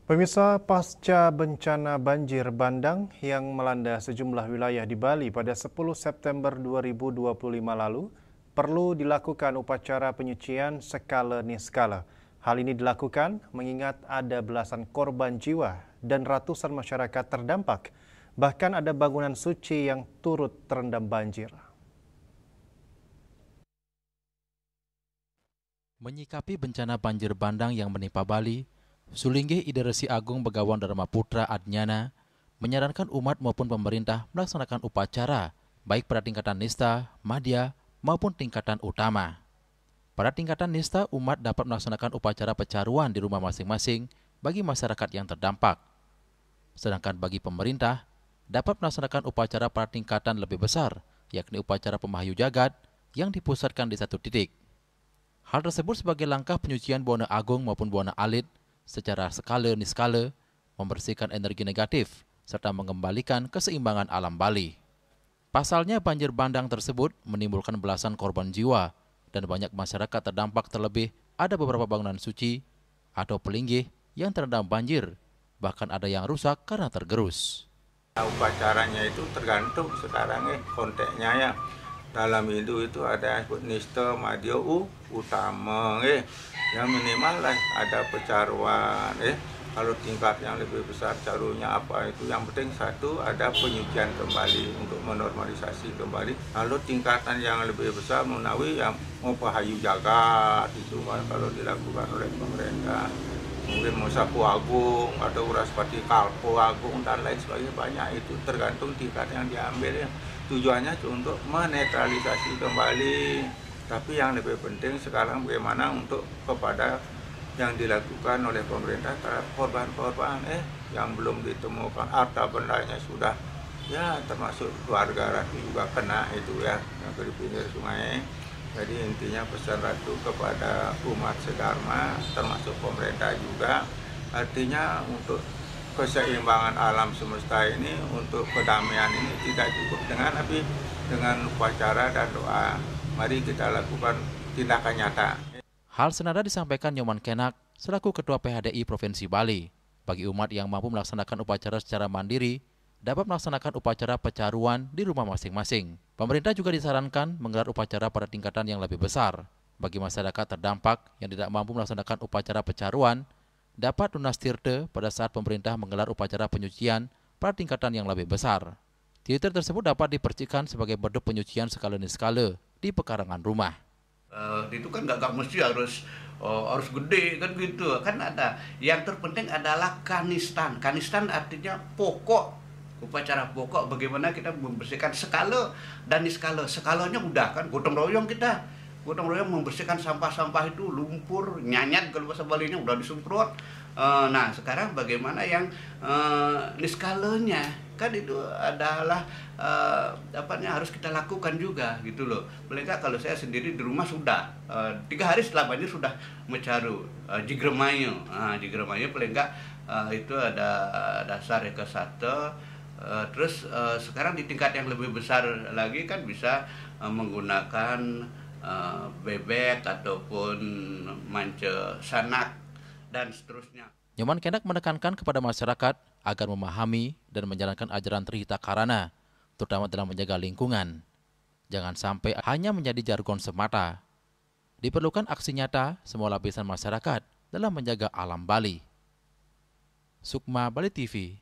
Pemirsa, pasca bencana banjir bandang yang melanda sejumlah wilayah di Bali pada 10 September 2025 lalu, perlu dilakukan upacara penyucian skala niskala. Hal ini dilakukan mengingat ada belasan korban jiwa dan ratusan masyarakat terdampak. Bahkan ada bangunan suci yang turut terendam banjir. Menyikapi bencana banjir bandang yang menimpa Bali, Sulinggi Ida Resi Agung Begawan Dharma Putra Adnyana menyarankan umat maupun pemerintah melaksanakan upacara baik pada tingkatan nista, madya, maupun tingkatan utama. Pada tingkatan nista, umat dapat melaksanakan upacara pecaruan di rumah masing-masing bagi masyarakat yang terdampak. Sedangkan bagi pemerintah, dapat melaksanakan upacara pada tingkatan lebih besar, yakni upacara pemahayu jagat yang dipusatkan di satu titik. Hal tersebut sebagai langkah penyucian Buana Agung maupun Buana Alit secara skala niskala, membersihkan energi negatif, serta mengembalikan keseimbangan alam Bali. Pasalnya banjir bandang tersebut menimbulkan belasan korban jiwa dan banyak masyarakat terdampak, terlebih ada beberapa bangunan suci atau pelinggih yang terendam banjir, bahkan ada yang rusak karena tergerus. Upacaranya itu tergantung sekarang konteksnya ya. Dalam Hindu itu ada nista, madya, utama yang minimal lah ada pecaruan kalau tingkat yang lebih besar carunya apa itu, yang penting satu ada penyucian kembali untuk menormalisasi kembali. Lalu tingkatan yang lebih besar menawi yang mau pahayu jagat itu kalau dilakukan oleh pemerintah, mungkin mau sapu agung atau uraspati kalpo agung dan lain sebagainya, banyak itu tergantung tingkat yang diambil ya. Tujuannya untuk menetralisasi kembali, tapi yang lebih penting sekarang bagaimana untuk kepada yang dilakukan oleh pemerintah terhadap korban-korban yang belum ditemukan, harta bendanya sudah ya, termasuk keluarga Ratu juga kena itu ya, yang di pinggir sungai. Jadi intinya pesan Ratu kepada umat sedharma termasuk pemerintah juga, artinya untuk keseimbangan alam semesta ini, untuk kedamaian ini tidak cukup dengan upacara dan doa. Mari kita lakukan tindakan nyata. Hal senada disampaikan Nyoman Kenak selaku Ketua PHDI Provinsi Bali. Bagi umat yang mampu melaksanakan upacara secara mandiri, dapat melaksanakan upacara pecaruan di rumah masing-masing. Pemerintah juga disarankan menggelar upacara pada tingkatan yang lebih besar. Bagi masyarakat terdampak yang tidak mampu melaksanakan upacara pecaruan, dapat lunas tirta pada saat pemerintah menggelar upacara penyucian pada tingkatan yang lebih besar. Tirta tersebut dapat dipercikan sebagai bentuk penyucian skala niskala di pekarangan rumah. Itu kan nggak mesti harus gede kan gitu, kan ada. Yang terpenting adalah kanistan. Kanistan artinya pokok, upacara pokok bagaimana kita membersihkan skala dan niskala. Skalanya udah kan gotong royong kita. Gotong royong membersihkan sampah-sampah itu, lumpur, nyanyat kalau bahasa Balinya udah disemprot. Nah sekarang bagaimana yang niskalanya, kan itu adalah harus kita lakukan juga gitu loh. Paling nggak kalau saya sendiri di rumah sudah 3 hari setelah banjir sudah mencaru jigremayu. Jigremayu paling nggak itu ada dasar ke satu. Terus sekarang di tingkat yang lebih besar lagi kan bisa menggunakan bebek ataupun mance sanak dan seterusnya. Nyoman Kenak menekankan kepada masyarakat agar memahami dan menjalankan ajaran Trihita Karana, terutama dalam menjaga lingkungan. Jangan sampai hanya menjadi jargon semata. Diperlukan aksi nyata semua lapisan masyarakat dalam menjaga alam Bali. Sukma, Bali TV.